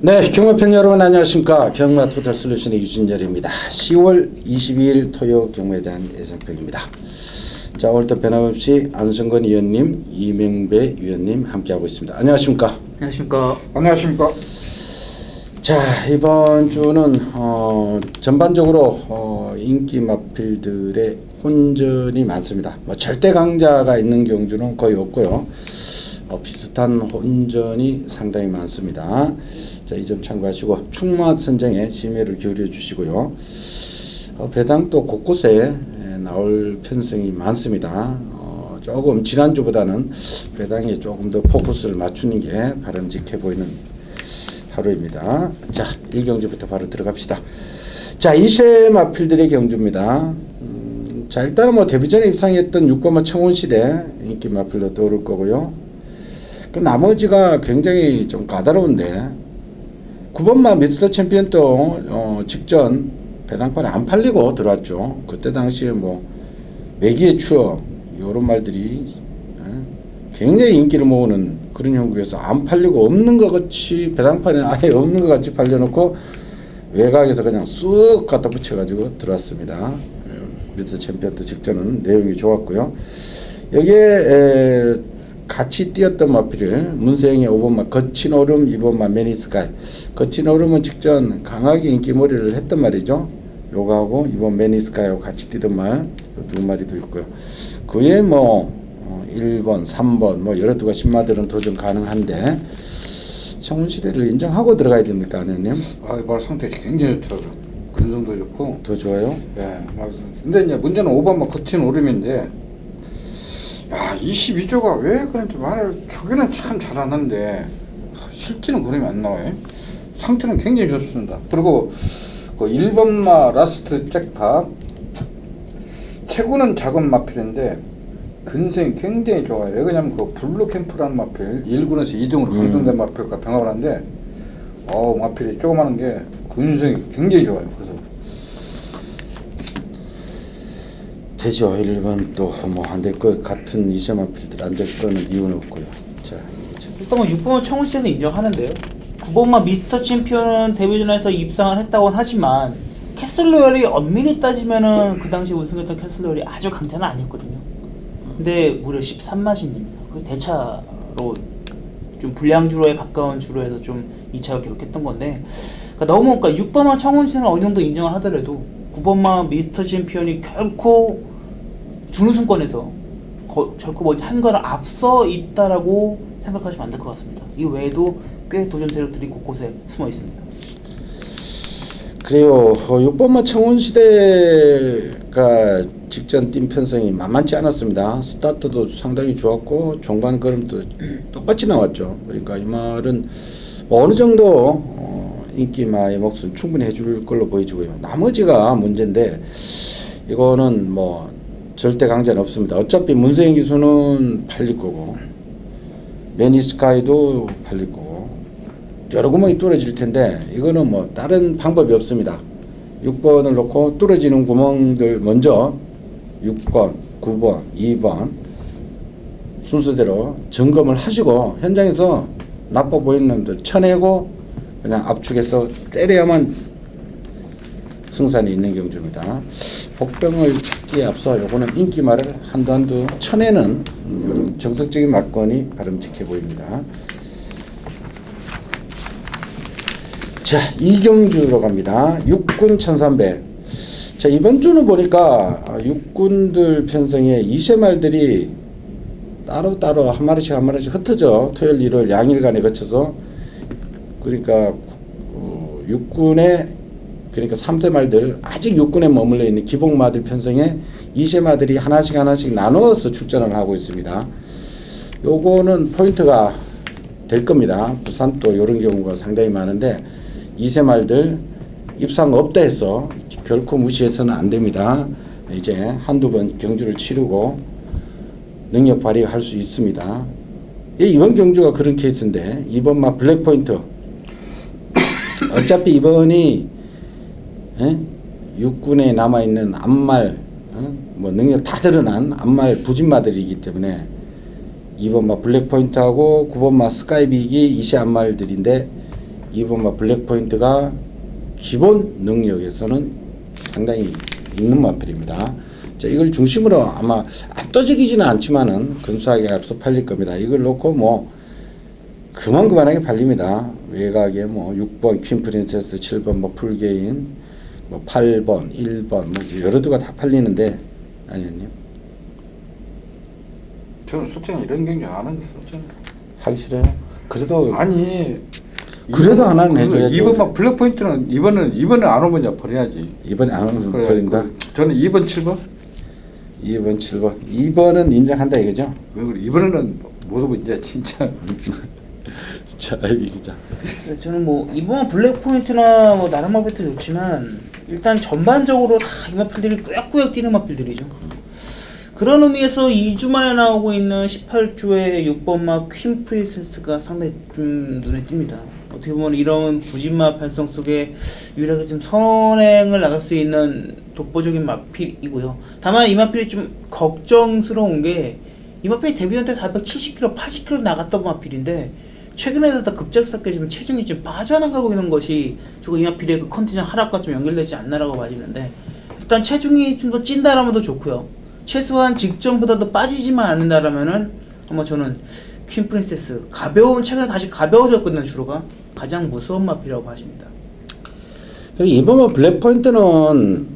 네, 경마팬 여러분 안녕하십니까. 경마 토탈솔루션의 유진열입니다. 10월 22일 토요 경마에 대한 예상평입니다. 자, 오늘도 변함없이 안성건 위원님, 이명배 위원님 함께하고 있습니다. 안녕하십니까. 안녕하십니까. 안녕하십니까. 자, 이번 주는 전반적으로 인기 마필들의 혼전이 많습니다. 뭐 절대 강자가 있는 경주는 거의 없고요. 비슷한 혼전이 상당히 많습니다. 자, 이 점 참고하시고 충마 선정에 심혈을 기울여 주시고요. 배당도 곳곳에 나올 편성이 많습니다. 조금 지난주보다는 배당에 조금 더 포커스를 맞추는 게 바람직해 보이는 하루입니다. 자, 1경주부터 바로 들어갑시다. 자, 2세 마필들의 경주입니다. 자, 일단은 뭐 데뷔전에 입상했던 6번마 청운시대 인기 마필로 떠오를 거고요. 그 나머지가 굉장히 좀 까다로운데 9번마 미스터 챔피언도 직전 배당판에 안 팔리고 들어왔죠. 그때 당시에 뭐 외기의 추억 이런 말들이 굉장히 인기를 모으는 그런 형국에서 안 팔리고 없는 것 같이 배당판에 아예 없는 것 같이 팔려놓고 외곽에서 그냥 쑥 갖다 붙여가지고 들어왔습니다. 미스터 챔피언도 직전은 내용이 좋았고요. 여기에 같이 뛰었던 마필을 문세영의 5번마 거친 오름, 2번마 매니스카이. 거친 오름은 직전 강하게 인기몰이를 했단 말이죠. 요거하고 2번 매니스카이하고 같이 뛰던 말 두 마리도 있고요. 그에 뭐 1번, 3번 뭐 12가 신마들은 도전 가능한데 청운시대를 인정하고 들어가야 됩니까, 아내님? 이번 상태 굉장히 좋더라고요. 근성도 좋고. 더 좋아요? 예, 맞습니다. 근데 이제 문제는 5번마 거친 오름인데, 야, 22조가 왜 그런지 말을 초기는 참 잘하는데 실제는 그림이 안 나와요. 상태는 굉장히 좋습니다. 그리고 그 1번마 라스트 잭팟 체구는 작은 마필인데 근성이 굉장히 좋아요. 왜 그러냐면 그 블루 캠프라는 마필 1군에서 2등으로 강등된 마필과 병합을 하는데 마필이 조그마한 게 근성이 굉장히 좋아요. 그래서 되죠. 1번 또 뭐 안 될 것 같은 이세 마필들 안 될 거는 이유는 없고요. 자, 일단 뭐 6번마 청운시대는 인정하는데요. 9번마 미스터 챔피언은 데뷔전에서 입상을 했다고는 하지만 캐슬로열이 엄밀히 따지면은 그 당시 우승했던 캐슬로열이 아주 강자는 아니었거든요. 근데 무려 13마신입니다. 그 대차로 좀 불량주로에 가까운 주로에서 좀 2차를 기록했던 건데, 그러니까 6번마 청운시대는 어느 정도 인정을 하더라도 9번마 미스터 챔피언이 결코 준우승권에서 결코 뭐 한가를 앞서 있다라고 생각하시면 안 될 것 같습니다. 이 외에도 꽤 도전 세력들이 곳곳에 숨어 있습니다. 그래요. 6번마 청운시대가 직전 뛴 편성이 만만치 않았습니다. 스타트도 상당히 좋았고 종반 걸음도 똑같이 나왔죠. 그러니까 이 말은 뭐 어느 정도 인기마의 몫은 충분히 해줄 걸로 보여지고요. 나머지가 문제인데 이거는 뭐 절대 강자는 없습니다. 어차피 문세영 기수는 팔릴 거고 매니스카이도 팔릴 거고 여러 구멍이 뚫어질 텐데 이거는 뭐 다른 방법이 없습니다. 6번을 놓고 뚫어지는 구멍들 먼저 6번, 9번, 2번 순서대로 점검을 하시고 현장에서 나빠 보이는 놈들 쳐내고 그냥 압축해서 때려야만 승산이 있는 경주입니다. 복병을 찾기에 앞서 요거는 인기말을 한두 쳐내는 이런 정석적인 막건이 바람직해 보입니다. 자, 2경주로 갑니다. 6군 1300. 자, 이번 주는 보니까 6군들 편성에 2세 말들이 따로따로 한 마리씩 흩어져 토요일 일요일 양일간에 거쳐서 그러니까 6군에 그러니까 3세 말들 아직 6군에 머물러 있는 기복마들 편성에 2세 마들이 하나씩 나누어서 출전을 하고 있습니다. 요거는 포인트가 될 겁니다. 부산도 이런 경우가 상당히 많은데 2세 말들 입상 없다 해서 결코 무시해서는 안 됩니다. 이제 한두 번 경주를 치르고 능력 발휘할 수 있습니다. 이번 경주가 그런 케이스인데 2번마 블랙포인트 어차피 이번이 6군에 남아있는 암말 뭐 능력 다 드러난 암말 부진마들이기 때문에 2번마 블랙포인트하고 9번마 스카이빅이 이시 암말들인데 2번마 블랙포인트가 기본 능력에서는 상당히 있는 마필입니다. 자, 이걸 중심으로 아마 압도적이지는 않지만은 근소하게 앞서 팔릴 겁니다. 이걸 놓고 뭐 그만하게 팔립니다. 외곽에 뭐 6번 퀸 프린세스, 7번 뭐 풀게인, 뭐 8번, 1번 뭐 여러 두가 다 팔리는데 아니요. 저는 솔직히 이런 경기 안 하는 거 솔직히. 하기 싫어요. 그래도 아니 그래도 하나는 해줘야죠. 2번만 블랙 포인트는 이번에 안 오면 버려야지. 이번에 안 오면 그래, 버린다. 저는 2번 7번. 2번, 7번. 2번은 인정한다 이거죠? 이번에는 못 오고 이제 진짜. 자, 이기자. 저는 뭐 이번 블랙포인트나 뭐 나름 마필도 좋지만 일단 전반적으로 다 이 마필들이 꾸역꾸역 뛰는 마필들이죠. 그런 의미에서 2주 만에 나오고 있는 18조의 6번마 퀸 프린세스가 상당히 좀 눈에 띕니다. 어떻게 보면 이런 부진마 편성 속에 유일하게 좀 선행을 나갈 수 있는 독보적인 마필이고요. 다만 이 마필이 좀 걱정스러운 게 이 마필이 데뷔전 때 470kg, 80kg 나갔던 마필인데 최근에 들어서 급작스럽게 좀 체중이 좀 빠져나가고 있는 것이 조금 이 마필의 그 컨디션 하락과 좀 연결되지 않나라고 봐지는데 일단 체중이 좀 더 찐다라면 더 좋고요. 최소한 직전보다도 빠지지만 않는다라면은 아마 저는 퀸 프린세스 최근에 다시 가벼워졌거든요. 주로가 가장 무서운 마필이라고 봐집니다. 이번 블랙포인트는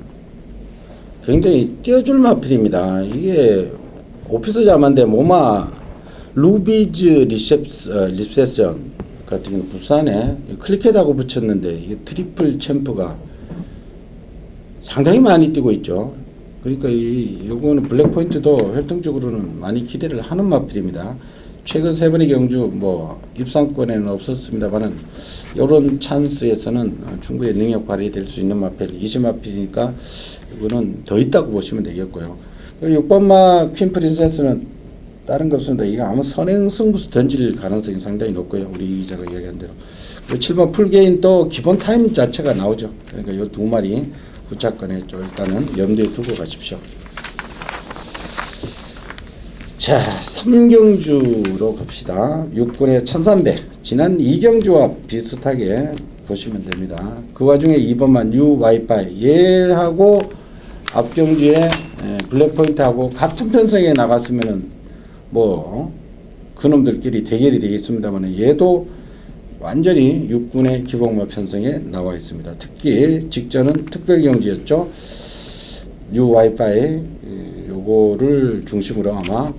굉장히 띄워줄 마필입니다. 이게 오피스 자만데 모마 루비즈 리셉션 같은 경우는 부산에 클리켓하고 붙였는데 이게 트리플 챔프가 상당히 많이 뛰고 있죠. 그러니까 요거는 블랙포인트도 활동적으로는 많이 기대를 하는 마필입니다. 최근 세 번의 경주 뭐 입상권에는 없었습니다만은 이런 찬스에서는 충분히 능력 발휘될 수 있는 마필 20마필이니까 이거는 더 있다고 보시면 되겠고요. 6번마 퀸 프린세스는 다른 거 없습니다. 이거 아마 선행 승부수 던질 가능성이 상당히 높고요. 우리 기자가 이야기한 대로. 그리고 7번 풀게인 또 기본 타임 자체가 나오죠. 그러니까 이 두 마리 후차권에 일단은 염두에 두고 가십시오. 자, 3경주로 갑시다. 6분의 1300. 지난 2경주와 비슷하게 보시면 됩니다. 그 와중에 2번만 뉴 와이파이. 얘하고 앞경주에 블랙포인트하고 같은 편성에 나갔으면은 뭐 그놈들끼리 대결이 되겠습니다만 얘도 완전히 육군의 기복마 편성에 나와 있습니다. 특히 직전은 특별경주였죠. 뉴 와이파이 요거를 중심으로 아마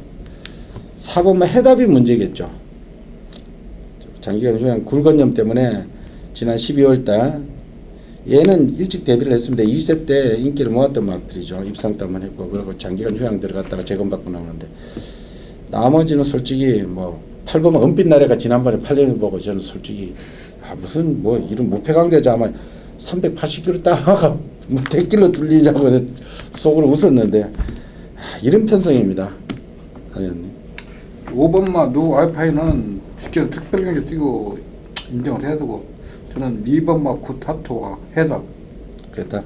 4번마 해답이 문제겠죠. 장기간 휴양 굴건염 때문에 지난 12월달 얘는 일찍 데뷔를 했습니다. 20세 때 인기를 모았던 마필이죠. 입상 때만 했고 그리고 장기간 휴양 들어갔다가 재검받고 나오는데 나머지는 솔직히 뭐 8번마 은빛 나래가 지난번에 8년을 보고 저는 솔직히 무슨 뭐 이런 무패관계자 아마 380kg 따라가 뭐 대길로 뚫리냐고 속으로 웃었는데 이런 편성입니다. 하연님. 5번마 노 와이파이는 직접 특별경기 뛰고 인정을 해야 되고 저는 2번마 굿하토와 해답. 그랬다.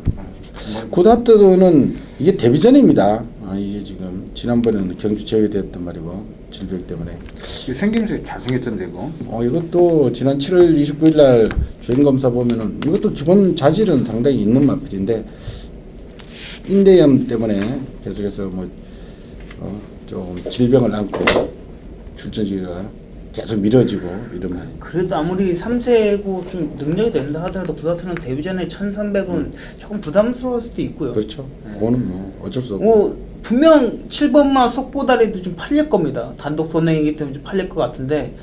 굿하토는 이게 데뷔전입니다. 이게 지금 지난번에는 경주 제외되었단 말이고 질병 때문에. 생김새 잘생겼던데 이거. 이것도 지난 7월 29일 날 주행 검사 보면은 이것도 기본 자질은 상당히 있는 마필인데 인대염 때문에 계속해서 뭐 좀 질병을 안고 출전지가 계속 미뤄지고 이러면 그래도 아무리 3세고 좀 능력이 된다 하더라도 굿하토는 데뷔전에 1300은 조금 부담스러울 수도 있고요. 그렇죠. 그거는 뭐 어쩔 수 없고. 뭐 분명 7번마 속보다리도 좀 팔릴 겁니다. 단독 선행이기 때문에 좀 팔릴 것 같은데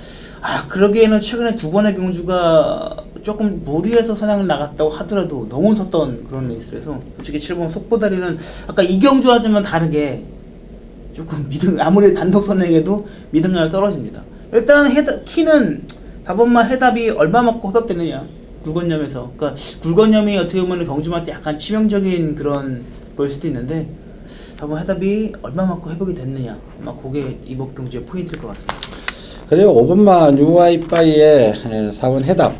그러기에는 최근에 두 번의 경주가 조금 무리해서 선행을 나갔다고 하더라도 너무 섰던 그런 레이스라서 솔직히 7번 속보다리는 아까 이 경주와는 다르게 조금 아무리 단독 선행해도 믿음감이 떨어집니다. 일단 키는 4번마 해답이 얼마 맞고 허벅됐느냐 굴건염에서. 그러니까 굴건염이 어떻게 보면 경주마한테 약간 치명적인 그런 볼 수도 있는데 4번 해답이 얼마 맞고 회복이 됐느냐 아마 그게 이번 경주의 포인트일 것 같습니다. 그리고 5번마 뉴와이파이의 4번 해답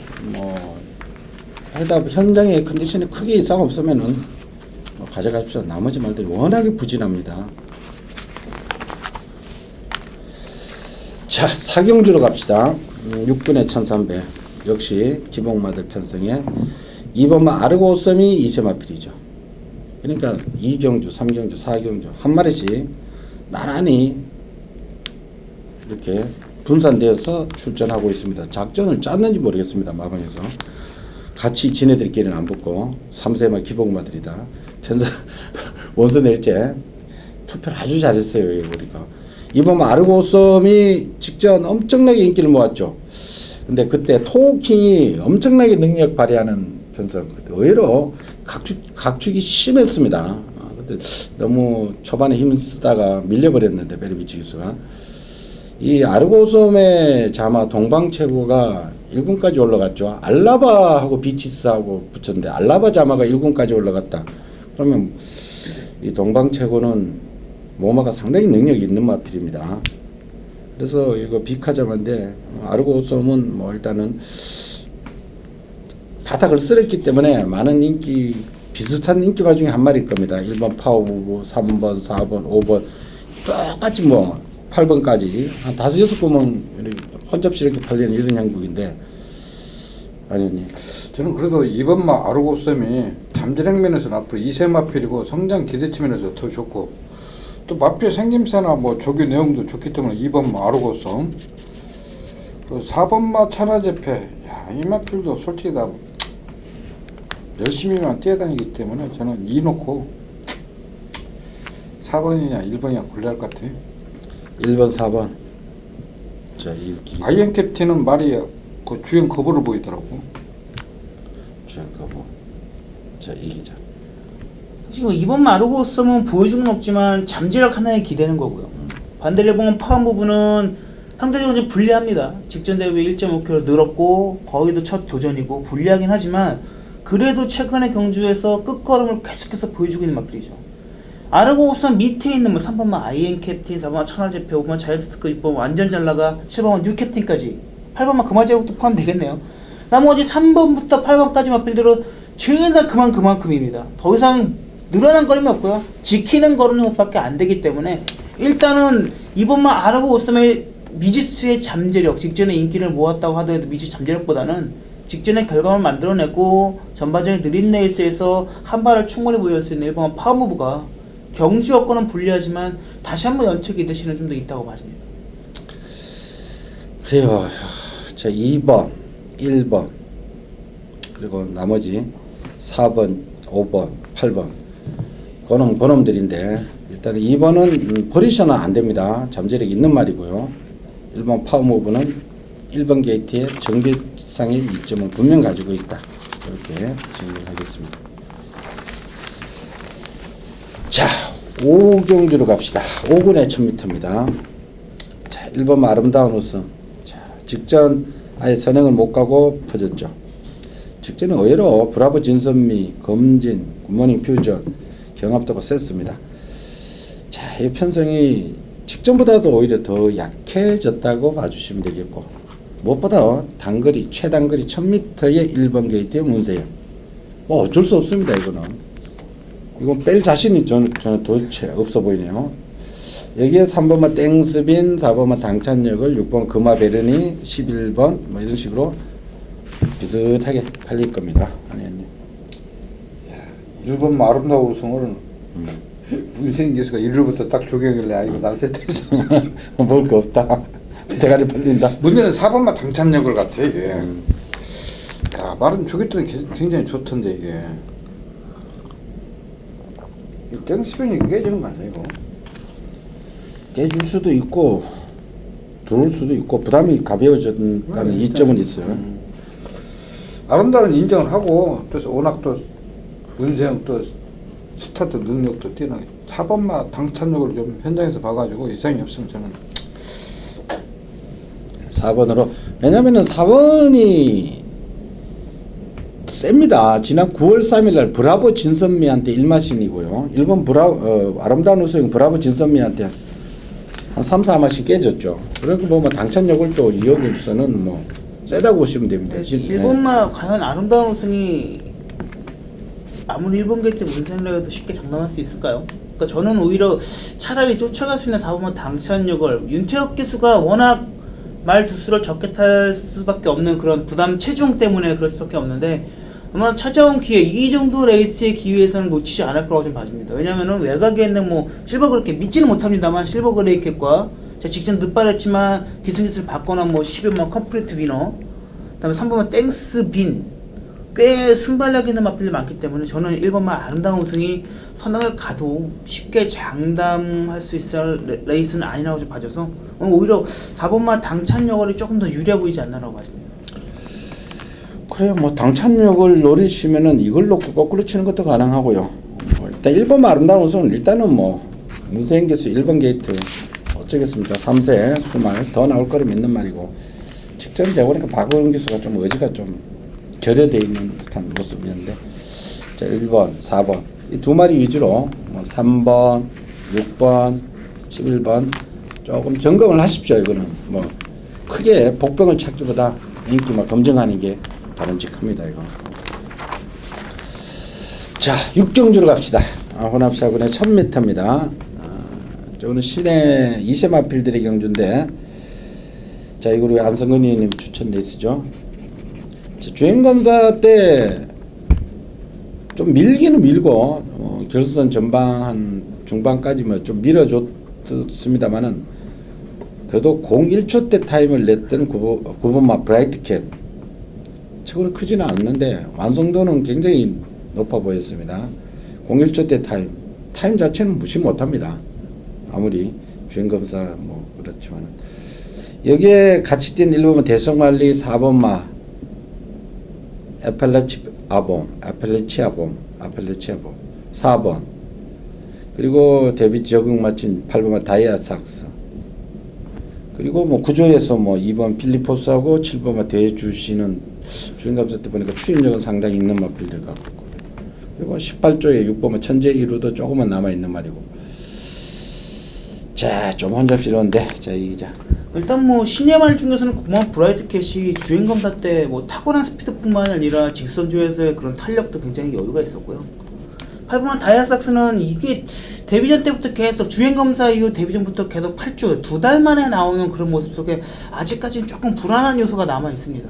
해답 현장의 컨디션이 크게 이상 없으면은 가져가십시오. 나머지 말들이 워낙에 부진합니다. 자, 4경주로 갑시다. 6분의 1300. 역시 기복마들 편성에 2번마 아르고섬이 2세마필이죠. 그러니까 2경주, 3경주, 4경주 한 마리씩 나란히 이렇게 분산되어서 출전하고 있습니다. 작전을 짰는지 모르겠습니다. 마방에서 같이 지네들끼리는 안 붙고 3세마 기복마들이다. 편성 원서낼제 투표를 아주 잘했어요. 우리가 이번 아르고섬이 직전 엄청나게 인기를 모았죠. 근데 그때 토킹이 엄청나게 능력 발휘하는 편성. 의외로 각축이 심했습니다. 근데 너무 초반에 힘 쓰다가 밀려버렸는데 베르비치 기수가 이 아르고솜의 자마 동방체고가 1군까지 올라갔죠. 알라바하고 비치스하고 붙였는데 알라바 자마가 1군까지 올라갔다. 그러면 이 동방체고는 모마가 상당히 능력이 있는 마필입니다. 그래서 이거 비카자마인데 아르고솜은 뭐 일단은 바닥을 쓸었기 때문에 많은 인기 비슷한 인기마 중에 한 마리일 겁니다. 1번 파워부부, 3번, 4번, 5번 똑같이 뭐 8번까지 한 5-6번은 혼잡시 이렇게 팔리는 이런 형국인데 아니니 저는 그래도 2번마 아르고섬이 잠재력 면에서는 앞으로 2세 마필이고 성장 기대치 면에서 더 좋고 또 마필 생김새나 뭐 조교 내용도 좋기 때문에 2번마 아르고섬 그 4번마 천하제패 이 마필도 솔직히 다 열심히만 뛰어다니기 때문에 저는 2 놓고 4번이냐 1번이냐 골라야 할 것 같아요. 1번, 4번. 자, 아이언 캡틴은 말이 그 주행 거부를 보이더라고. 주행 거부. 자, 이기자. 지금 이번 마르고섬은 보여준 건 없지만 잠재력 하나에 기대는 거고요. 반대로 보면 파원 부분은 상대적으로 좀 불리합니다. 직전 대회 1.5km 늘었고 거의도 첫 도전이고 불리하긴 하지만 그래도 최근의 경주에서 끝걸음을 계속해서 보여주고 있는 마필이죠. 아르고섬 밑에 있는 뭐 3번만 아이엔 캡틴, 4번만 천하제패, 5번만 자이언트크, 6번 완전 잘 나가, 7번만 뉴 캡틴까지 8번만 금화제국도 포함되겠네요. 나머지 3번부터 8번까지 마필들은 죄다 그만큼입니다. 더 이상 늘어난 걸음이 없고요. 지키는 걸음 정도밖에 안 되기 때문에 일단은 이번만 아르고섬의 미지수의 잠재력, 직전에 인기를 모았다고 하더라도 미지 잠재력보다는 직전에 결과를 만들어내고 전반적인 느린 레이스에서 한 발을 충분히 보여줄 수 있는 1번 파워무브가 경주 여건은 불리하지만 다시 한번 연투 기대시는 좀 더 있다고 봐집니다. 그래요. 자, 2번, 1번 그리고 나머지 4번, 5번, 8번 그놈들인데 일단 2번은 버리셔는 안 됩니다. 잠재력이 있는 말이고요. 1번 파워무브는 1번 게이트에 정비상의 이점은 분명 가지고 있다. 이렇게 정리를 하겠습니다. 자, 5경주로 갑시다. 5군의 1000m입니다. 자, 1번 아름다운 우승. 자, 직전 아예 선행을 못 가고 퍼졌죠. 직전은 의외로 브라보 진선미, 검진, 굿모닝 퓨전, 경합도가 셌습니다. 자, 이 편성이 직전보다도 오히려 더 약해졌다고 봐주시면 되겠고 무엇보다 단거리, 최단거리 1000m의 1번 게이트의 문세영. 뭐 어쩔 수 없습니다. 이건 뺄 자신이 저는 도대체 없어 보이네요. 여기에 3번만 땡스빈, 4번만 당찬역을 6번 금화베르니, 11번 뭐 이런 식으로 비슷하게 팔릴 겁니다. 아니요. 1번 아름다운 우승은 문세영 기수가 1일부터 딱 조경길래 이거 날샜다 볼 거 없다. 대가리 팔린다. 문제는 4번만 당찬역을 같아 이게. 야, 말은 조겼더니 굉장히 좋던데 이게. 땡스빈이 깨지는 거 아니야 이거? 깨질 수도 있고 들어올 수도 있고 부담이 가벼워졌다는 이점은 있어요. 아름다운 인정을 하고 또 워낙 또 문세영 또 스타트 능력도 뛰어나 4번마 당찬력을 좀 현장에서 봐가지고 이상이 없으면 저는 4번으로 왜냐면은 4번이 셉니다. 지난 9월 3일날 브라보 진선미한테 1마신이고요. 1번 아름다운 우승 브라보 진선미한테 한 3, 4마신 깨졌죠. 그러니까 뭐 당찬력을 또 이어고서는 뭐 세다고 보시면 됩니다. 1번만 과연 아름다운 우승이 아무리 1번 게이트 문세영이라 해도 쉽게 장담할 수 있을까요? 그러니까 저는 오히려 차라리 쫓아갈 수 있는 4번만 당찬력을 윤태혁 기수가 워낙 말 두수를 적게 탈 수밖에 없는 그런 부담 체중 때문에 그럴 수밖에 없는데 아마 찾아온 기회 이 정도 레이스의 기회에서는 놓치지 않을 거라고 좀 봐집니다. 왜냐면은 외곽에 있는 뭐 실버 그렇게 믿지는 못합니다만 실버 그레이캣과 직전 늦발했지만 기승기술 바꿔나 뭐 11번 컴플리트 위너 그다음에 3번만 땡스 빈 꽤 순발력 있는 마필이 많기 때문에 저는 1번만 아름다운 우승이 선행을 가도 쉽게 장담할 수 있을 레이스는 아니라고 좀 봐줘서 오히려 4번만 당찬력이 조금 더 유리해 보이지 않나라고 봐집니다. 그래요. 뭐 당찬력을 노리시면은 이걸 놓고 거꾸로 치는 것도 가능하고요. 일단 1번 아름다운 우승은 일단은 뭐 무세행기수 1번 게이트 어쩌겠습니까. 3세 수말 더 나올 거를 믿는 말이고 직전 재보니까 박원균 기수가 좀 의지가 좀 결여되어 있는 듯한 모습이었는데 자 1번, 4번 이 두 마리 위주로 뭐 3번, 6번, 11번 조금 점검을 하십시오. 이거는 뭐 크게 복병을 찾기보다 인기만 검증하는 게 바람직합니다. 이거. 자 6경주로 갑시다. 혼합사군의 1000m입니다. 저거는 시내 2세 마필들의 경주인데 자 이거 우리 안성근 의원님 추천 레이스죠. 주행검사 때 좀 밀기는 밀고 결선 전방 한 중반까지 뭐 좀 밀어줬습니다만은 그래도 01초 때 타임을 냈던 9번마 브라이트캣 최고는 크지는 않는데 완성도는 굉장히 높아 보였습니다. 01초 때 타임 자체는 무시 못합니다. 아무리 주행검사 뭐 그렇지만은 여기에 같이 뛴 1번마 대성말리 4번마 아펠레치아봄 4번 그리고 데뷔 적응 마친 8번마 다이아삭스 그리고 뭐 구조에서 뭐 2번 필리포스하고 7번마 대주시는 주행감사 때 보니까 추임력은 상당히 있는 마필들 같고 그리고 18조에 6번마 천재 1호도 조금만 남아있는 말이고 자 좀 혼잡스러운데 자 이 기자 일단 뭐 시내말 중에서는 9번 브라이트캣이 주행검사 때 뭐 탁월한 스피드뿐만 아니라 직선주에서의 그런 탄력도 굉장히 여유가 있었고요. 8번만 다이아삭스는 이게 데뷔전 때부터 계속 주행검사 이후 데뷔전부터 계속 8주 2달 만에 나오는 그런 모습 속에 아직까지는 조금 불안한 요소가 남아 있습니다.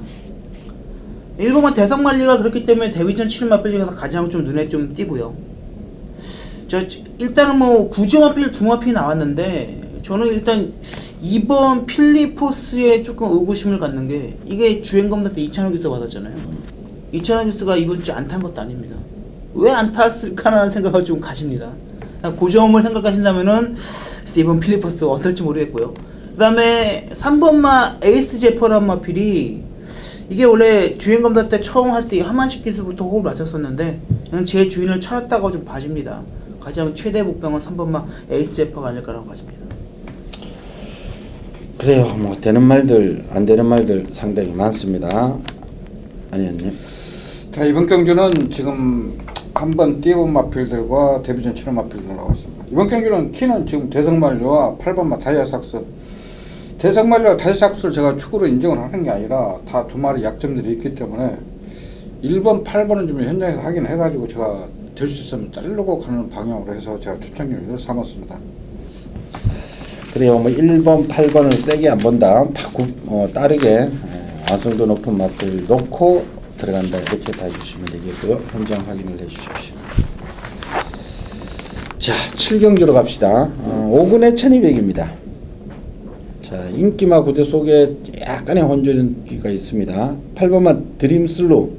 1번만 대성말리가 그렇기 때문에 데뷔전 치는 마필 중에서 가장 좀 눈에 좀 띄고요. 일단은 뭐 구조 마필 두 마필이 나왔는데 저는 일단 2번 필리포스에 조금 의구심을 갖는 게 이게 주행검사 때 이찬호 기수 받았잖아요. 이찬호 기수가 이번 주 안 탄 것도 아닙니다. 왜 안 탔을까라는 생각을 좀 가십니다. 그 점을 생각하신다면은 2번 필리포스 어떨지 모르겠고요. 그 다음에 3번마 에이스 제퍼란 마필이 이게 원래 주행검사 때 처음 할 때 하만식 기수부터 호흡을 맞췄었는데 그냥 제 주인을 찾았다고 좀 봐집니다. 가장 최대 복병은 3번마 에이스 제퍼가 아닐까라고 봐집니다. 그래요. 뭐 되는 말들 안 되는 말들 상당히 많습니다. 아니었니? 자 이번 경주는 지금 한번 띄워본 마필들과 데뷔전 치는 마필들 나왔습니다. 이번 경주는 키는 지금 대성말리와 8번마 다이아삭스 대성말리와 다이아삭스를 제가 축으로 인정을 하는 게 아니라 다 두 마리 약점들이 있기 때문에 1번, 8번은 좀 현장에서 확인해가지고 제가 될 수 있으면 자르고 가는 방향으로 해서 제가 추천료를 삼았습니다. 그래요. 뭐 1번, 8번을 세게 안 본다. 따르게 완성도 높은 맛들 놓고 들어간다. 이렇게 다 해주시면 되겠고요. 현장 확인을 해주십시오. 자, 7경주로 갑시다. 5군의 1200입니다. 자, 인기마 구대 속에 약간의 혼전기가 있습니다. 8번만 드림슬로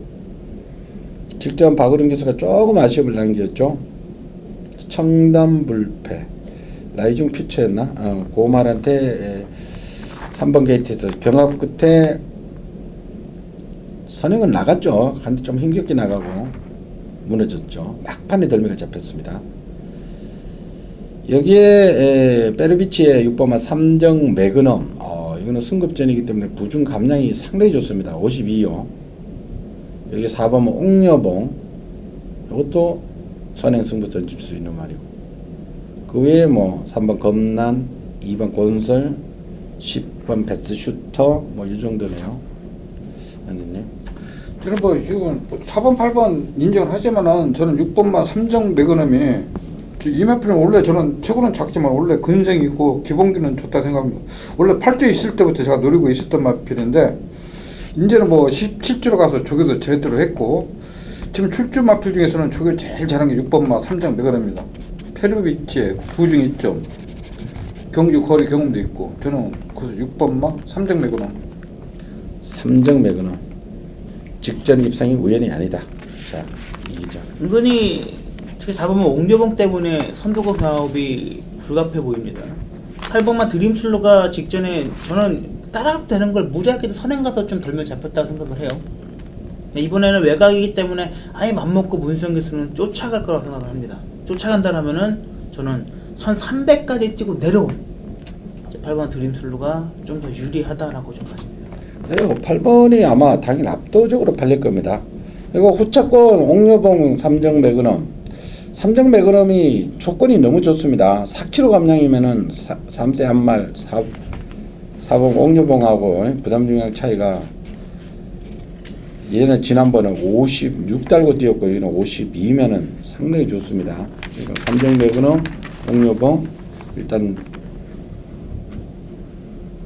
직전 박으름 기수가 조금 아쉬움을 남겼죠. 청담불패 라이중 퓨처였나? 고말한테 3번 게이트에서 경합 끝에 선행은 나갔죠. 근데 좀 힘겹게 나가고 무너졌죠. 막판에 덜미가 잡혔습니다. 여기에 페르비치의 6번마 삼정 매그넘 이거는 승급전이기 때문에 부중 감량이 상당히 좋습니다. 52요. 여기 4번마 옥녀봉 이것도 선행 승부 던질 수 있는 말이고 그 외에 뭐 3번 검난 2번 곤설 10번 베스 슈터 뭐 이 정도네요. 아니네. 저는 뭐 지금 4번, 8번 인정을 하지만은 저는 6번마 삼정 매그넘이 이마필은 원래 저는 체구는 작지만 원래 근성이 있고 기본기는 좋다 생각합니다. 원래 8주 있을 때부터 제가 노리고 있었던 마필인데 이제는 뭐 17주로 가서 조교도 제대로 했고 지금 출주 마필 중에서는 조교 제일 잘한 게 6번마 3장 매거랍니다. 페르비치에 부중 2점 경주 거리 경험도 있고 저는 그 6번마 3장 매거넘 3정 매그넘 직전 입상이 우연이 아니다. 자, 이기자. 은근히 특히 4번만 옹료봉 때문에 선두고 사업이 불가피해 보입니다. 8번만 드림슬로가 직전에 저는 따라가도 되는 걸 무리하게도 선행 가서 좀 덜면 잡혔다고 생각을 해요. 이번에는 외곽이기 때문에 아예 맘먹고 문수영 기수는 쫓아갈 거라고 생각을 합니다. 쫓아간다라면은 저는 선 300까지 뛰고 내려온 8번 드림슬로가 좀 더 유리하다라고 좀 봤습니다. 그리고 8번이 아마 당연히 압도적으로 팔릴 겁니다. 그리고 후차권 옥녀봉 3정 매그넘 3정 매그넘이 조건이 너무 좋습니다. 4kg 감량이면은 3세 한말 4번 옥녀봉하고 부담 중량 차이가 얘는 지난번에 56 달고 뛰었고 여기는 52면은 상당히 좋습니다. 그러니까 3정 매그넘 옥녀봉 일단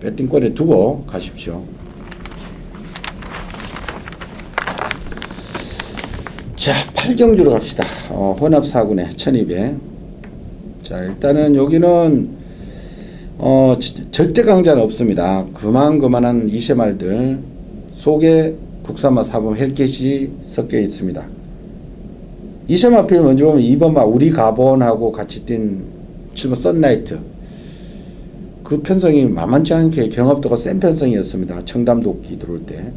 배팅권에 두고 가십시오. 자, 8경주로 갑시다. 혼합 4군에 1200. 자, 일단은 여기는 절대 강자는 없습니다. 그만한 이세말들 속에 국산마 4번 헬켓이 섞여 있습니다. 이세마필 먼저 보면 2번마 우리 가본하고 같이 뛴 7번 썬라이트. 그 편성이 만만치 않게 경합도가 센 편성이었습니다. 청담도끼 들어올 때.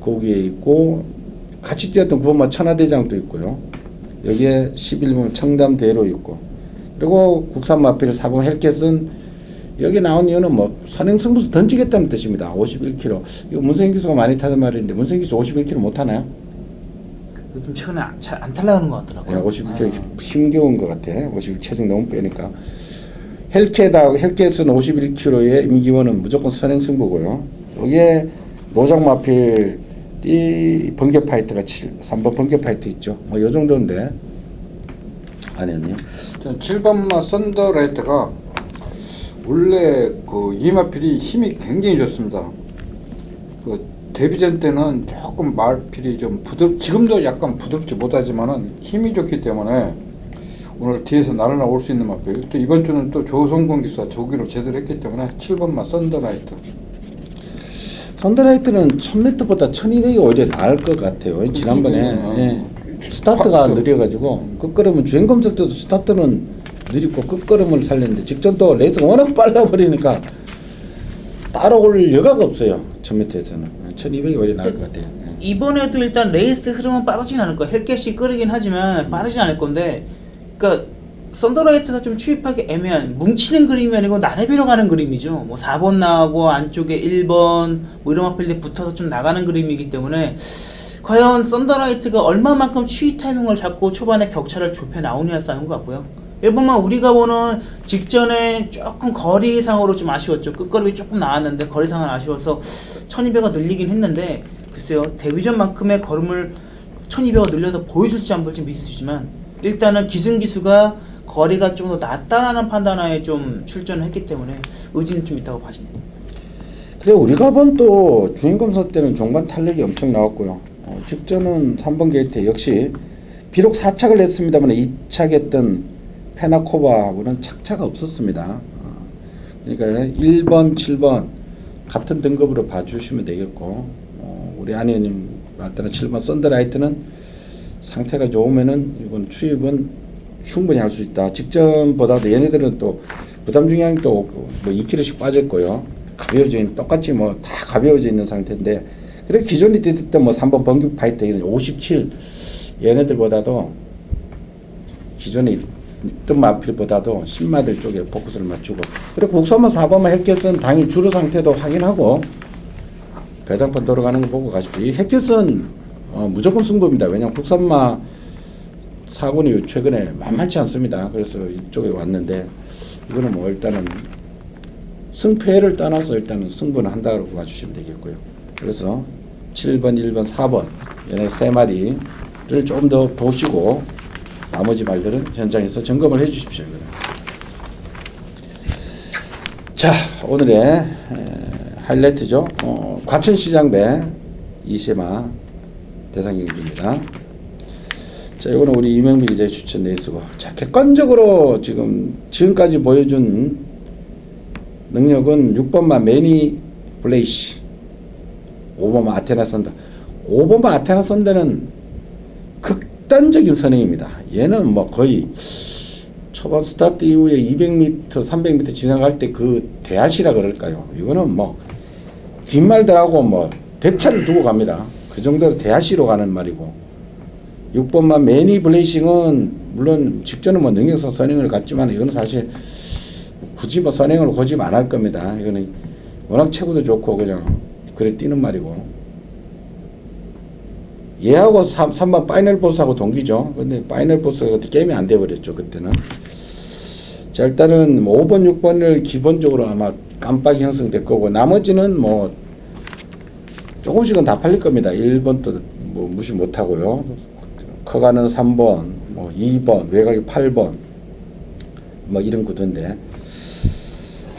거기에 있고 같이 뛰었던 9번마 천하대장도 있고요. 여기에 11번 청담대로 있고 그리고 국산마필 4번 헬켓은 여기 나온 이유는 뭐 선행승부수 던지겠다는 뜻입니다. 51km. 이거 문성인 기수가 많이 타는 말인데 문성인 기수 51km 못 타나요? 요즘 최근에 잘 안 탈락하는 것 같더라고요. 네, 51km 힘겨운 것 같아. 51 체중 너무 빼니까. 헬켓은 51km에 임기원은 무조건 선행승부고요. 여기에 노장마필 이 번개 파이트가 3번 번개 파이트 있죠. 뭐 요 정도인데 아니었네요. 저는 7번마 썬더라이트가 원래 그 이마필이 힘이 굉장히 좋습니다. 그 데뷔전 때는 조금 말필이 좀 지금도 약간 부드럽지 못하지만은 힘이 좋기 때문에 오늘 뒤에서 날아나 올 수 있는 마필. 또 이번 주는 또 조성권 기수가 조기로 제대로 했기 때문에 7번마 썬더라이트. 썬더라이트는 1000m보다 1200이 오히려 나을 것 같아요. 지난번에 스타트가 느려가지고 끝걸음은 주행검색 때도 스타트는 느리고 끝걸음을 살렸는데 직전 또 레이스가 워낙 빨라버리니까 따라올 여가가 없어요. 1000m에서는 1200이 오히려 나을 것 같아요. 이번에도 일단 레이스 흐름은 빠르진 않을 거예요. 헬켓이 끄르긴 하지만 빠르진 않을 건데 그러니까 썬더라이트가 좀 추입하기 애매한 뭉치는 그림이 아니고 나래비로 가는 그림이죠. 뭐 4번 나오고 안쪽에 1번 뭐 이런 마필에 붙어서 좀 나가는 그림이기 때문에 과연 썬더라이트가 얼마만큼 추이 타이밍을 잡고 초반에 격차를 좁혀 나오느냐 싸는 것 같고요. 1번만 우리가 보는 직전에 조금 거리상으로 좀 아쉬웠죠. 끝걸음이 조금 나왔는데 거리상은 아쉬워서 1200가 늘리긴 했는데 글쎄요. 데뷔전만큼의 걸음을 1200가 늘려서 보여줄지 안 보여줄지 미스지만 일단은 기승기수가 거리가 좀 더 낫다라는 판단하에 좀 출전을 했기 때문에 의지는 좀 있다고 봐집니다. 그래 우리가 본 또 주행검사 때는 종반 탄력이 엄청 나왔고요. 직전은 3번 게이트 역시 비록 4착을 했습니다만 2착했던 페나코바하고는 착차가 없었습니다. 그러니까 1번, 7번 같은 등급으로 봐주시면 되겠고 우리 안 의원님 말 따라 7번 썬더라이트는 상태가 좋으면은 이건 추입은 충분히 할 수 있다. 직전보다도 얘네들은 또 부담 중량이 또 뭐 2kg씩 빠졌고요. 가벼워져 있는 똑같이 뭐 다 가벼워져 있는 상태인데 그래 기존에 뛰었던 뭐 3번 번개 파이터 이런 57 얘네들보다도 기존에 있던 마필보다도 신마들 쪽에 포커스를 맞추고 그리고 국산마 4번마 헬켓은 당일 주로 상태도 확인하고 배당판 돌아가는 거 보고 가십시오. 이 헬켓은 무조건 승부입니다. 왜냐하면 국산마 사군이 최근에 만만치 않습니다. 그래서 이쪽에 왔는데 이거는 뭐 일단은 승패를 떠나서 일단은 승부는 한다고 봐주시면 되겠고요. 그래서 7번, 1번, 4번 얘네 세 마리를 좀 더 보시고 나머지 말들은 현장에서 점검을 해 주십시오. 자, 오늘의 하이라이트죠. 과천시장배 이세마 대상경주입니다. 자, 이거는 우리 이명미 기자의 추천 레이스고, 자, 객관적으로 지금까지 보여준 능력은 6번마 매니 블레이시, 5번마 아테나 선다. 5번마 아테나 선다는 극단적인 선행입니다. 얘는 뭐 거의 초반 스타트 이후에 200m, 300m 지나갈 때 그 대하시라 그럴까요? 이거는 뭐 뒷말들하고 뭐 대차를 두고 갑니다. 그 정도로 대하시로 가는 말이고, 6번만 매니 블레이싱은 물론 직전은 뭐 능력상 선행을 갔지만 이거는 사실 굳이 뭐 선행을 고집 안 할 겁니다. 이거는 워낙 체구도 좋고 그냥 그래 뛰는 말이고, 얘하고 3번 파이널 보스하고 동기죠. 근데 파이널 보스가 그때 게임이 안 돼버렸죠 그때는. 자, 일단은 뭐 5번 6번을 기본적으로 아마 깜빡이 형성될 거고, 나머지는 뭐 조금씩은 다 팔릴 겁니다. 1번도 뭐 무시 못하고요. 커가는 3번, 뭐 2번, 외곽이 8번, 뭐 이런 구도인데,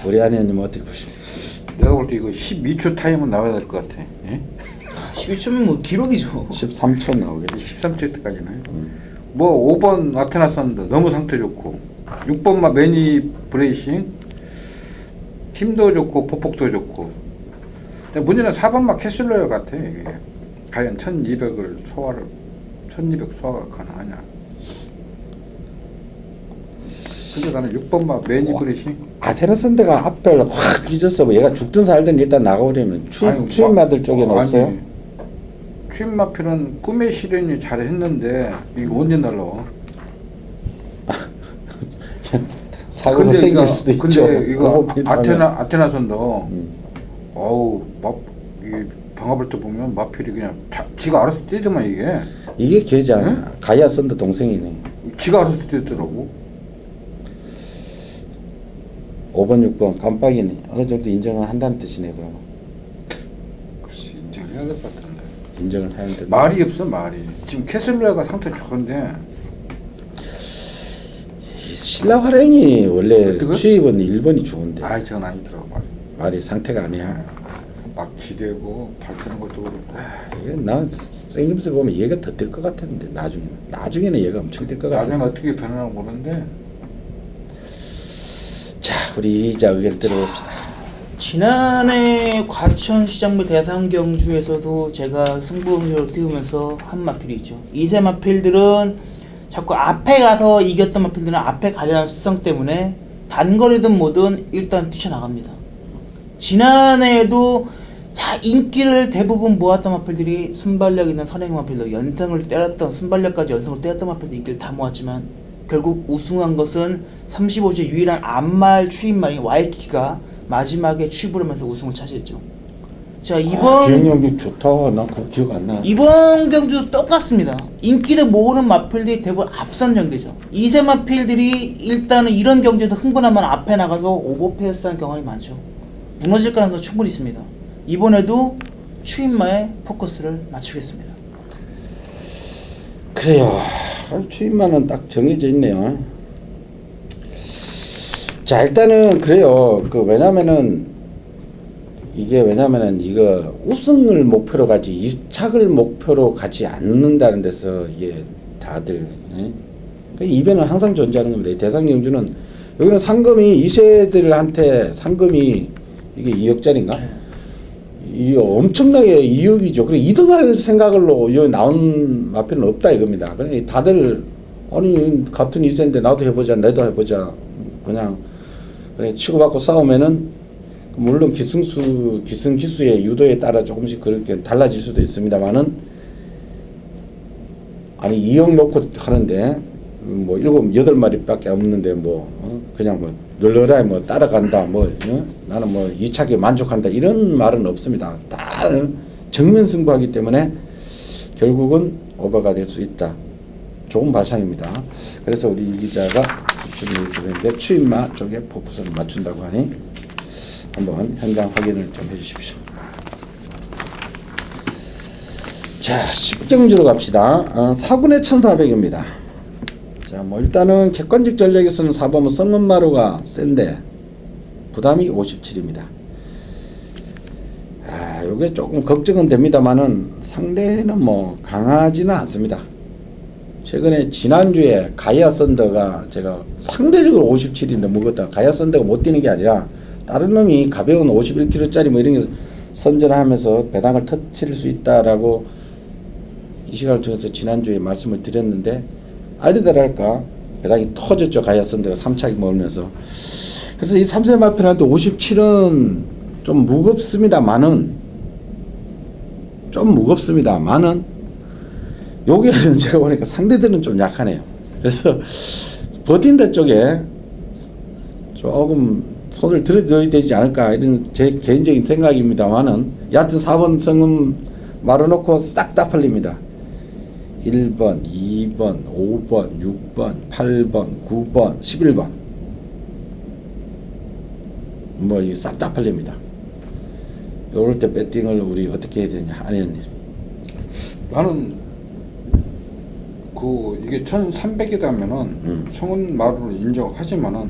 우리 아내님 어떻게 보십니까? 내가 볼 때 이거 12초 타임은 나와야 될 것 같아. 예? 12초면 뭐 기록이죠. 13초 나오겠지. 13초 때까지는. 뭐 5번 아테나 선드 너무 상태 좋고, 6번마 매니 브레이싱 힘도 좋고 보폭도 좋고. 근데 문제는 4번마 캐슬러어 같아. 이게 과연 1200을 소화를 1200 소화가 가능하냐. 근데 나는 6번마 매니 브레이싱. 아테나 선대가 앞을 확 잊었어. 얘가 죽든 살든 일단 나가버리면 추임마들 쪽에는 없어요? 추임마필은 꿈의 실현이 잘했는데 이거 언제 날라와? 사고가 생길 수도 있죠. 근데 이거 아테나 선도 어우 이게 방아볼 때 보면 마필이 그냥 지가 알아서 뛰더만 이게 걔잖아. 응? 가야 선도 동생이네. 지가 알아서 뛰더라고. 5번 6번 깜빡이네. 어느 정도 인정을 한다는 뜻이네. 그러면 글쎄 인정해야 될 것 같은데. 인정을 하는데 말이 없어 말이. 지금 캐슬러가 상태 좋은데 신라 활행이 원래 어떡해? 추입은 1번이 좋은데 아이 저건 아니더라고 말이 상태가 아니야. 막 기대고 발 쓰는 것도 그렇고. 이게 난 생김새 보면 얘가 더 뜰 것 같았는데 나중에는 얘가 엄청 뜰 것 같아. 나중에 어떻게 변하나 모르는데. 자, 우리 이자 의견 들어봅시다. 지난해 과천시장부 대상경주에서도 제가 승부음료를 띄우면서 한 마필이죠. 이세 마필들은 자꾸 앞에 가서 이겼던 마필들은 앞에 가려는 습성 때문에 단거리든 뭐든 일단 뛰쳐나갑니다. 지난해에도 다 인기를 대부분 모았던 마필들이 순발력 있는 선행 마필들, 연승을 때렸던 순발력까지 연승을 때렸던 마필들 인기를 다 모았지만 결국 우승한 것은 35주 유일한 암말 추임말인 와이키가 마지막에 추입을 하면서 우승을 차지했죠. 자, 이번 기억력이 좋다. 난 그거 기억 안 나. 이번 경주도 똑같습니다. 인기를 모으는 마필들이 대부분 앞선 전개죠. 2세 마필들이 일단은 이런 경주에서 흥분하면 앞에 나가서 오버페이스한 경험이 많죠. 무너질 가능성이 충분히 있습니다. 이번에도 추임마에 포커스를 맞추겠습니다. 그래요. 추임만은 딱 정해져 있네요. 자, 일단은 그래요. 왜냐면은 이거 우승을 목표로 가지 이착을 목표로 가지 않는다는 데서 이게 다들 이변은 항상 존재하는 겁니다. 대상경주는 여기는 상금이 2세들한테 상금이 이게 2억짜리인가? 이 엄청나게 2억이죠. 그래 2등할 생각으로 여기 나온 마필은 없다 이겁니다. 그래 다들 아니 같은 2세인데 나도 해보자, 내도 해보자, 그냥 그래 치고받고 싸우면은 물론 기승기수의 유도에 따라 조금씩 그렇게 달라질 수도 있습니다만은 아니 2억 놓고 하는데 뭐 7, 8마리밖에 없는데 그냥 널널하게 따라간다 나는 이착에 만족한다 이런 말은 없습니다. 다 정면 승부하기 때문에 결국은 오버가 될 수 있다. 좋은 발상입니다. 그래서 우리 기자가 추천을 했는데 추임마 쪽에 포커스를 맞춘다고 하니 한번 현장 확인을 좀 해주십시오. 자, 10경주로 갑시다. 4군의 1400입니다. 자, 뭐 일단은 객관적 전략에서는 4번 성은마루가 센데 부담이 57입니다. 아, 요게 조금 걱정은 됩니다만은 상대는 뭐 강하지는 않습니다. 최근에 지난주에 가이아 썬더가 제가 상대적으로 57인데 무겁다. 가이아 썬더가 못 뛰는 게 아니라 다른 놈이 가벼운 51kg짜리 뭐 이런 게 선전하면서 배당을 터뜨릴 수 있다라고 이 시간을 통해서 지난주에 말씀을 드렸는데 아니더랄까 배당이 터졌죠. 가이아 썬더가 3차기 먹으면서. 그래서 이 3세 마필한테 57은 좀 무겁습니다만은 여기에는 제가 보니까 상대들은 좀 약하네요. 그래서 버틴다 쪽에 조금 손을 들어줘야 되지 않을까 이런 제 개인적인 생각입니다만은 여하튼 4번 성음 말아놓고 싹 다 팔립니다. 1번, 2번, 5번, 6번, 8번, 9번, 11번 뭐 이 싹 다 팔립니다. 요럴 때 배팅을 우리 어떻게 해야 되냐 안혜연님. 나는 이게 1300이라면은 성은 마루를 인정하지만은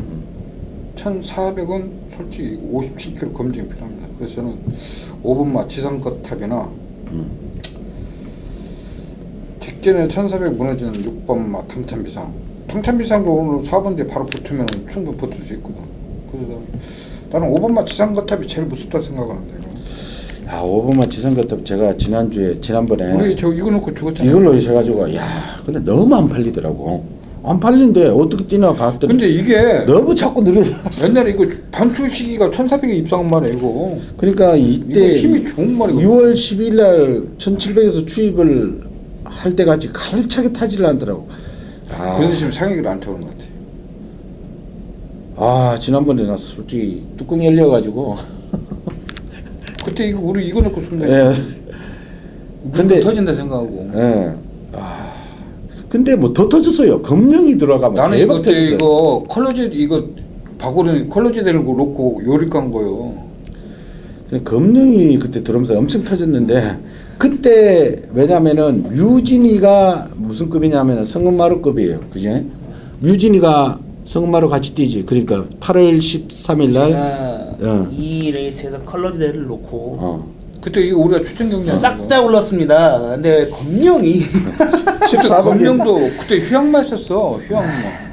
1400은 솔직히 57kg 검증이 필요합니다. 그래서 저는 5번마 지상거탑이나 직전에 1400 무너지는 6번마 당찬비상도 오늘 4번 뒤에 바로 붙으면 충분히 버틸 수 있거든. 그래서 나는 5번마 지상거탑이 제일 무섭다 생각하는데. 아, 5번마 지상거탑 제가 지난번에 우리 저 이거 놓고 죽었잖아. 이걸로 해가지고 야 근데 너무 안 팔리더라고. 안 팔린데 어떻게 뛰나 봤더니 근데 이게 너무 자꾸 늘어져. 옛날에 이거 반출 시기가 1400에 입상한 말이야 이거. 그러니까 이때 이거 힘이 좋은 말이거든. 6월 10일 날 1700에서 추입을 할 때까지 가열차게 타지를 않더라고. 아, 그래서 지금 상위를 안 태우는 것 같아. 아 지난번에 나 솔직히 뚜껑 열려가지고 그때 이거 우리 이거 놓고 숨겨. 예. 근데 터진다 생각하고. 예. 아 근데 뭐 더 터졌어요. 검령이 들어가면 나는 대박 이거 때 터졌어요. 이거 컬러제 이거 바구니 컬러제 들고 놓고 요리 깐 거요. 검령이 그때 들어오면서 엄청 터졌는데 그때 왜냐면은 뮤진이가 무슨 급이냐면은 성은마루급이에요. 그지? 뮤진이가 성은마루 같이 뛰지. 그러니까 8월 13일 날 제가 이 레이스에서 컬러지대를 놓고 그때 이거 우리가 추천 경기 싹 다 올랐습니다. 근데 검령이 14번 검령도 그때 휴양만 했었어. 휴양만.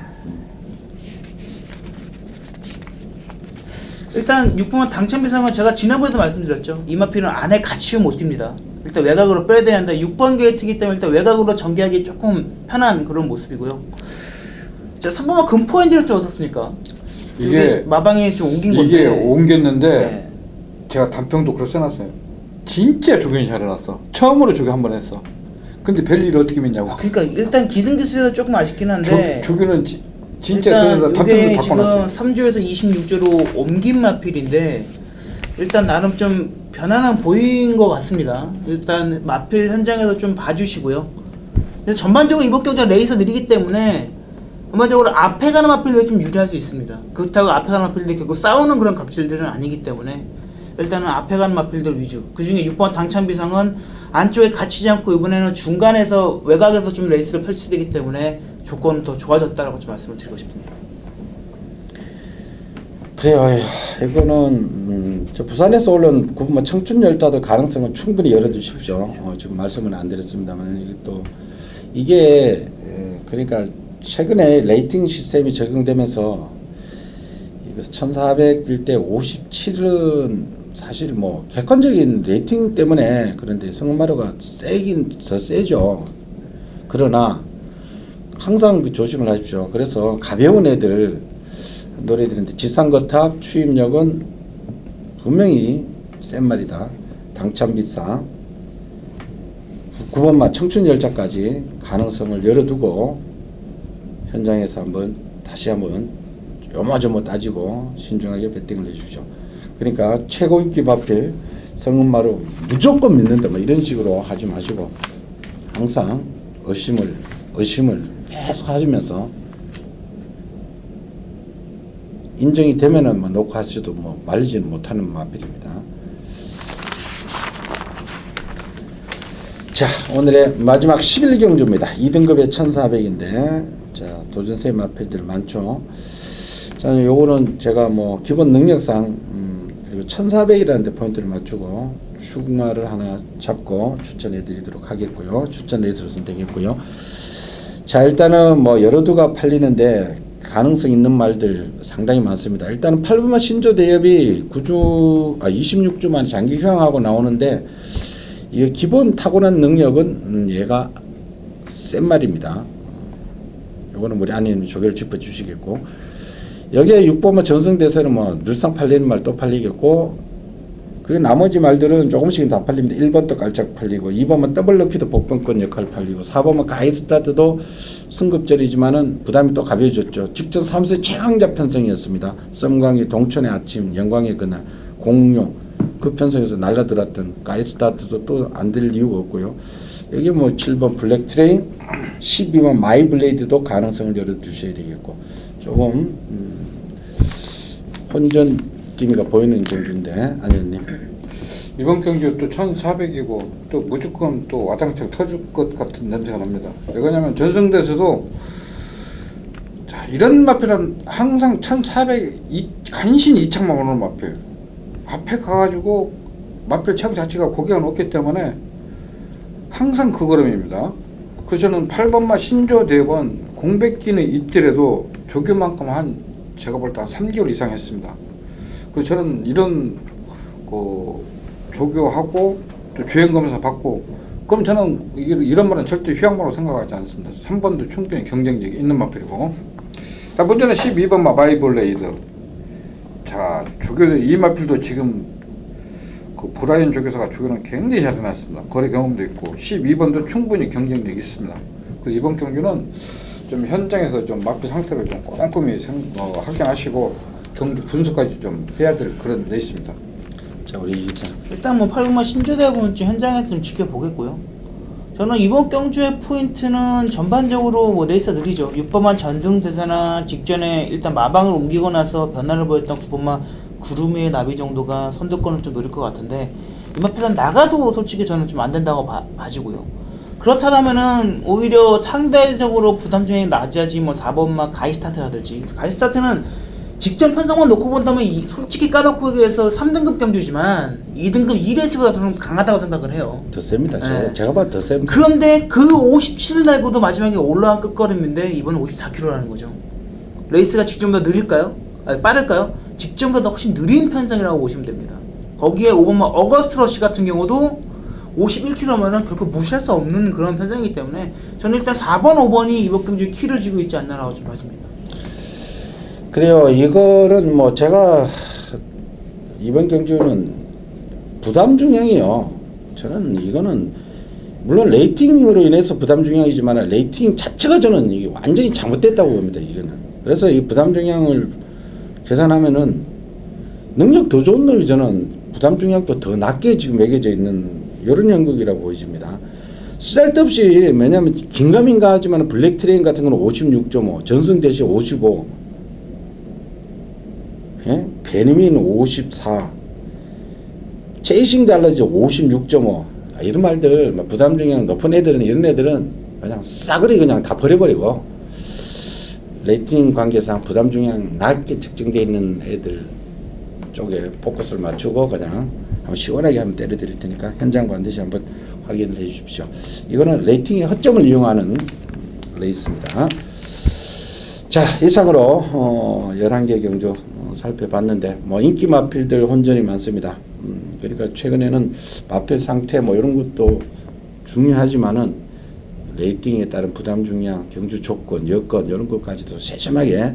일단 6번은 당첨비상은 제가 지난번에도 말씀드렸죠. 이마피는 안에 같이 못 뜁니다. 일단 외곽으로 빼야 되는데 6번 게이트이기 때문에 일단 외곽으로 전개하기 조금 편한 그런 모습이고요. 자, 3번은 금포엔지를 좀 어떻습니까? 이게 마방에 좀 옮긴 건데 이게 옮겼는데 네. 제가 단평도 그렇게 써놨어요. 진짜 조견이 잘해놨어. 처음으로 조견 한 번 했어. 근데 별일을 어떻게 믿냐고. 그러니까 일단 기승기수에서 조금 아쉽긴 한데 조견은 진짜 일단 그래서 단평도 이게 지금 바꿔놨어요. 3주에서 26주로 옮긴 마필인데 일단 나름 좀 변화는 보인 것 같습니다. 일단 마필 현장에서 좀 봐주시고요. 근데 전반적으로 이번 경기가 레이스 느리기 때문에 전반적으로 앞에 가는 마필들이 좀 유리할 수 있습니다. 그렇다고 앞에 가는 마필들이 결국 싸우는 그런 각질들은 아니기 때문에 일단은 앞에 가는 마필들 위주. 그 중에 6번 당찬비상은 안쪽에 갇히지 않고 이번에는 중간에서 외곽에서 좀 레이스를 펼치되기 때문에 조건은 더 좋아졌다라고 좀 말씀을 드리고 싶습니다. 그래요. 이거는 저 부산에서 올라온 뭐 청춘 열다도 가능성은 충분히 열어두십시오. 지금 말씀은 안 드렸습니다만 이게 또 이게 그러니까 최근에 레이팅 시스템이 적용되면서 이거 1400일 때 57은 사실 뭐 객관적인 레이팅 때문에 그런데 성은마루가 세긴 더 세죠. 그러나 항상 그 조심을 하십시오. 그래서 가벼운 애들 노래들인데 지상거탑 추입력은 분명히 센 말이다. 당찬비상 9번마 청춘열차까지 가능성을 열어두고 현장에서 다시 한번 요마조마 따지고 신중하게 배팅을 해주십시오. 그러니까 최고 인기 마필 성은마루 무조건 믿는다 뭐 이런 식으로 하지 마시고 항상 의심을 계속 하시면서 인정이 되면은 뭐 놓고 하셔도 뭐 말리지는 못하는 마필입니다. 자, 오늘의 마지막 11경주입니다. 2등급의 1400인데 자, 도전세 마필들 많죠. 자, 요거는 제가 뭐 기본 능력상 그리고 1400이라는 데 포인트를 맞추고 슈그마를 하나 잡고 추천해 드리도록 하겠고요. 추천 레이스로 선택했고요. 자, 일단은 뭐 여러 두가 팔리는데 가능성 있는 말들 상당히 많습니다. 일단은 8번마 신조 대엽이 26주 만에 장기 휴양하고 나오는데 이 기본 타고난 능력은 얘가 센 말입니다. 요거는 우리 안에는 조개를 짚어 주시겠고, 여기에 6번마 전승대세는 뭐 늘상 팔리는 말 또 팔리겠고, 그리고 나머지 말들은 조금씩은 다 팔립니다. 1번도 깔짝 팔리고, 2번만 더블 럭키도 복병권 역할 팔리고, 4번만 가이스타트도 승급절이지만은 부담이 또 가벼워졌죠. 직전 3세 최강자 편성이었습니다. 썸광의 동천의 아침, 영광의 그날, 공룡 그 편성에서 날라들었던 가이스타트도 또 안 될 이유가 없고요. 여기 뭐 7번 블랙 트레인, 12번 마이 블레이드도 가능성을 열어두셔야 되겠고, 조금 혼전 기미가 보이는 경주인데, 안현님. 이번 경주 또 1400이고 또 무조건 또 와장창 터질 것 같은 냄새가 납니다. 왜 그러냐면 전승대에서도 자, 이런 마표는 항상 1400 간신히 이창만 오는 마표예요. 앞에 가가지고 마표 창 자체가 고개가 높기 때문에 항상 그 걸음입니다. 그래서 저는 8번마 신조 대번 공백기는 있더라도 조교만큼 한 제가 볼 때 한 3개월 이상 했습니다. 그래서 저는 이런 조교하고 또 주행검사 받고, 그럼 저는 이런 말은 절대 휴양마로 생각하지 않습니다. 3번도 충분히 경쟁력이 있는 마필이고, 자, 문제는 12번 마이블레이드. 자, 조교들 이 마필도 지금 그 브라이언 조교사가 조교는 굉장히 잘 해놨습니다. 거래 경험도 있고, 12번도 충분히 경쟁력이 있습니다. 그래서 이번 경주는 좀 현장에서 좀 마필 상태를 좀 꼼꼼히 확인하시고 경주 분석까지 좀 해야 될 그런 데 있습니다. 자, 우리 이기자. 일단 뭐 8번마 신조대본 좀 현장에서 좀 지켜보겠고요. 저는 이번 경주의 포인트는 전반적으로 뭐 레이스가 느리죠. 6번마 전등대사나 직전에 일단 마방을 옮기고 나서 변화를 보였던 9번마 구름이의 나비 정도가 선두권을 좀 노릴 것 같은데, 이만큼 나가도 솔직히 저는 좀 안 된다고 봐지고요. 그렇다면은 오히려 상대적으로 부담 중에 낮아지 뭐 4번마 가이스타트라든지, 가이스타트는 직전 편성만 놓고 본다면 솔직히 까놓고 해서 3등급 경주지만 2등급 2레이스보다 좀 강하다고 생각을 해요. 더 셉니다. 네. 제가 봐도 더 셉니다. 그런데 그 57날보다 마지막에 올라간 끝걸음인데 이번엔 54km라는 거죠. 레이스가 직전보다 느릴까요? 아니, 빠를까요? 직전보다 훨씬 느린 편성이라고 보시면 됩니다. 거기에 5번마 어거스트 러시 같은 경우도 51km면은 결코 무시할 수 없는 그런 편성이기 때문에 저는 일단 4번, 5번이 이번 경주에 키를 쥐고 있지 않나라고 좀 봐집니다. 그래요. 이거는 뭐 제가 이번 경주는 부담 중량이요. 저는 이거는 물론 레이팅으로 인해서 부담 중량이지만 레이팅 자체가 저는 이게 완전히 잘못됐다고 봅니다. 이거는. 그래서 이 부담 중량을 계산하면은 능력 더 좋은 놈이 저는 부담 중량도 더 낮게 지금 매겨져 있는 이런 연극이라고 보여집니다. 쓰잘데없이, 왜냐하면 긴가민가 하지만 블랙 트레인 같은 거는 56.5, 전승 대시 55, 예? 베니민 54, 체이싱 달러지 56.5, 이런 말들, 부담 중량 높은 애들은, 이런 애들은 그냥 싸그리 그냥 다 버려버리고, 레이팅 관계상 부담 중량 낮게 측정되어 있는 애들 쪽에 포커스를 맞추고 그냥 한번 시원하게 한번 때려 드릴 테니까 현장 반드시 한번 확인을 해 주십시오. 이거는 레이팅의 허점을 이용하는 레이스입니다. 자, 이상으로 11개 경주 살펴봤는데 뭐 인기 마필들 혼전이 많습니다. 그러니까 최근에는 마필 상태 뭐 이런 것도 중요하지만은 레이팅에 따른 부담 중량, 경주 조건, 여건 이런 것까지도 세심하게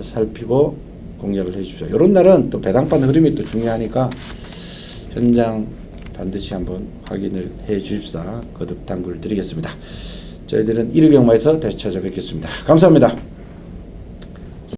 살피고 공략을 해주십시오. 이런 날은 또 배당판 흐름이 또 중요하니까 현장 반드시 한번 확인을 해 주십사 거듭 당부를 드리겠습니다. 저희들은 1위 경마에서 다시 찾아뵙겠습니다. 감사합니다.